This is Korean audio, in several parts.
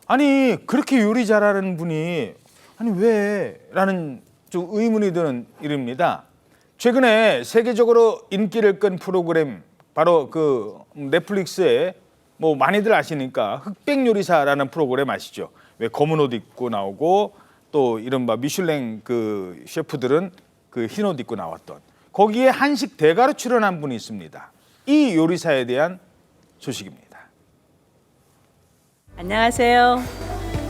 아니 그렇게 요리 잘하는 분이 아니 왜? 라는 좀 의문이 드는 일입니다. 최근에 세계적으로 인기를 끈 프로그램 바로 그 넷플릭스에 뭐 많이들 아시니까 흑백 요리사라는 프로그램 아시죠? 왜 검은 옷 입고 나오고 또 이른바 미슐랭 그 셰프들은 그 흰 옷 입고 나왔던 거기에 한식 대가로 출연한 분이 있습니다. 이 요리사에 대한 소식입니다. 안녕하세요.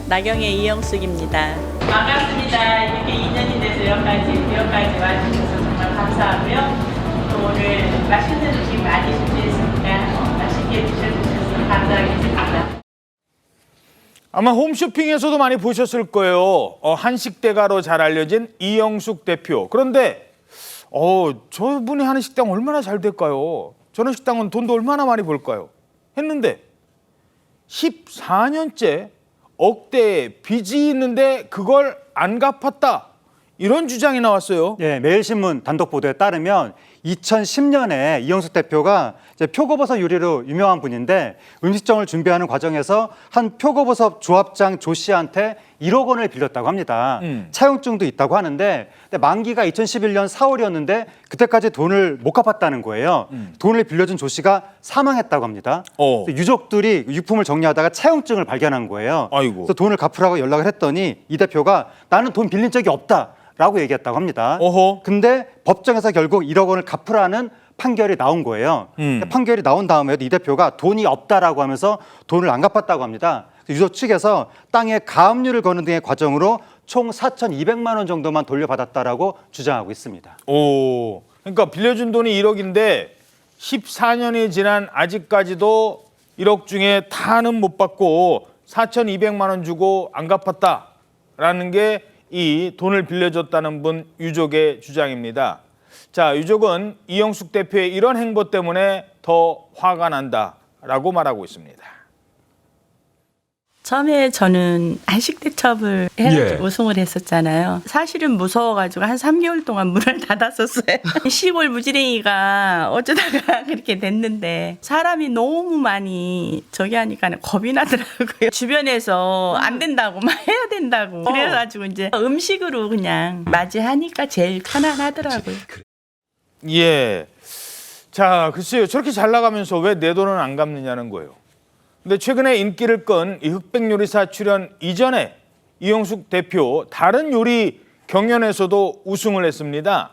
나경의 이영숙입니다. 반갑습니다. 이렇게 인연이 돼서 여기까지 와주셔서 정말 감사하고요. 또 오늘 맛있는 음식 많이 준비했으니까 맛있게 드셔주셔서 감사하겠습니다. 아마 홈쇼핑에서도 많이 보셨을 거예요. 한식 대가로 잘 알려진 이영숙 대표. 그런데 저분이 하는 식당 얼마나 잘 될까요? 저런 식당은 돈도 얼마나 많이 벌까요? 했는데 14년째 억대의 빚이 있는데 그걸 안 갚았다. 이런 주장이 나왔어요. 예, 매일신문 단독 보도에 따르면 2010년에 이영숙 대표가 이제 표고버섯 요리로 유명한 분인데 음식점을 준비하는 과정에서 한 표고버섯 조합장 조 씨한테 1억 원을 빌렸다고 합니다. 차용증도 있다고 하는데 근데 만기가 2011년 4월이었는데 그때까지 돈을 못 갚았다는 거예요. 돈을 빌려준 조 씨가 사망했다고 합니다. 유족들이 유품을 정리하다가 차용증을 발견한 거예요. 아이고. 그래서 돈을 갚으라고 연락을 했더니 이 대표가 나는 돈 빌린 적이 없다. 라고 얘기했다고 합니다. 근데 법정에서 결국 1억 원을 갚으라는 판결이 나온 거예요. 판결이 나온 다음에도 이 대표가 돈이 없다라고 하면서 돈을 안 갚았다고 합니다. 유족 측에서 땅에 가압류를 거는 등의 과정으로 총 4,200만 원 정도만 돌려받았다라고 주장하고 있습니다. 그러니까 빌려준 돈이 1억인데 14년이 지난 아직까지도 1억 중에 다는 못 받고 4,200만 원 주고 안 갚았다라는 게 이 돈을 빌려줬다는 분 유족의 주장입니다. 자, 유족은 이영숙 대표의 이런 행보 때문에 더 화가 난다라고 말하고 있습니다. 처음에 저는 한식 대첩을 해가지고 우승을 했었잖아요. 사실은 무서워가지고 한 3개월 동안 문을 닫았었어요. 시골 무지랭이가 어쩌다가 그렇게 됐는데 사람이 너무 많이 저기 하니까 겁이 나더라고요. 주변에서 안 된다고 막 해야 된다고 그래가지고 이제 음식으로 그냥 맞이하니까 제일 편안하더라고요. 예. 자, 글쎄요. 저렇게 잘 나가면서 왜 내 돈은 안 갚느냐는 거예요. 근데 최근에 인기를 끈 이 흑백 요리사 출연 이전에 이영숙 대표 다른 요리 경연에서도 우승을 했습니다.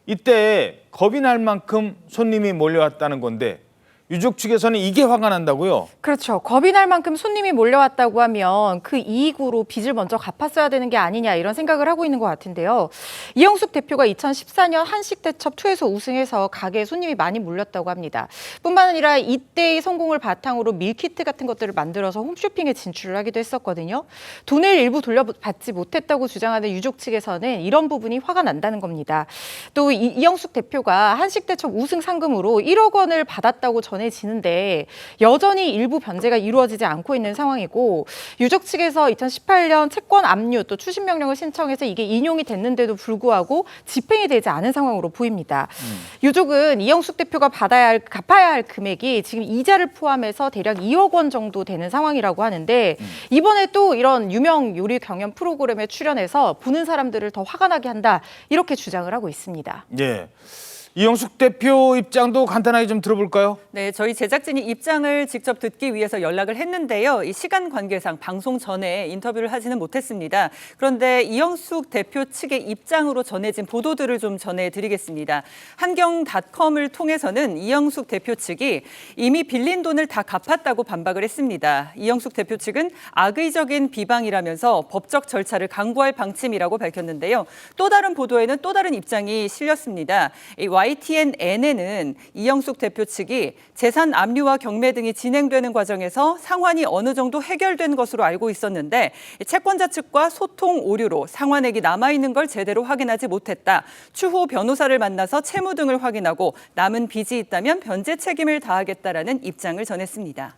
이때 겁이 날 만큼 손님이 몰려왔다는 건데 유족 측에서는 이게 화가 난다고요? 그렇죠. 겁이 날 만큼 손님이 몰려왔다고 하면 그 이익으로 빚을 먼저 갚았어야 되는 게 아니냐 이런 생각을 하고 있는 것 같은데요. 이영숙 대표가 2014년 한식대첩2에서 우승해서 가게에 손님이 많이 몰렸다고 합니다. 뿐만 아니라 이때의 성공을 바탕으로 밀키트 같은 것들을 만들어서 홈쇼핑에 진출을 하기도 했었거든요. 돈을 일부 돌려받지 못했다고 주장하는 유족 측에서는 이런 부분이 화가 난다는 겁니다. 또 이영숙 대표가 한식대첩 우승 상금으로 1억 원을 받았다고 전해지는데 여전히 일부 변제가 이루어지지 않고 있는 상황이고 유족 측에서 2018년 채권 압류 또 추심 명령을 신청해서 이게 인용이 됐는데도 불구하고 집행이 되지 않은 상황으로 보입니다. 유족은 이영숙 대표가 갚아야 할 금액이 지금 이자를 포함해서 대략 2억 원 정도 되는 상황이라고 하는데 이번에 또 이런 유명 요리 경연 프로그램에 출연해서 보는 사람들을 더 화가 나게 한다 이렇게 주장을 하고 있습니다. 예. 이영숙 대표 입장도 간단하게 좀 들어볼까요? 네, 저희 제작진이 입장을 직접 듣기 위해서 연락을 했는데요. 이 시간 관계상 방송 전에 인터뷰를 하지는 못했습니다. 그런데 이영숙 대표 측의 입장으로 전해진 보도들을 좀 전해드리겠습니다. 한경닷컴을 통해서는 이영숙 대표 측이 이미 빌린 돈을 다 갚았다고 반박을 했습니다. 이영숙 대표 측은 악의적인 비방이라면서 법적 절차를 강구할 방침이라고 밝혔는데요. 또 다른 보도에는 또 다른 입장이 실렸습니다. YTN-N에는 이영숙 대표 측이 재산 압류와 경매 등이 진행되는 과정에서 상환이 어느 정도 해결된 것으로 알고 있었는데 채권자 측과 소통 오류로 상환액이 남아있는 걸 제대로 확인하지 못했다. 추후 변호사를 만나서 채무 등을 확인하고 남은 빚이 있다면 변제 책임을 다하겠다라는 입장을 전했습니다.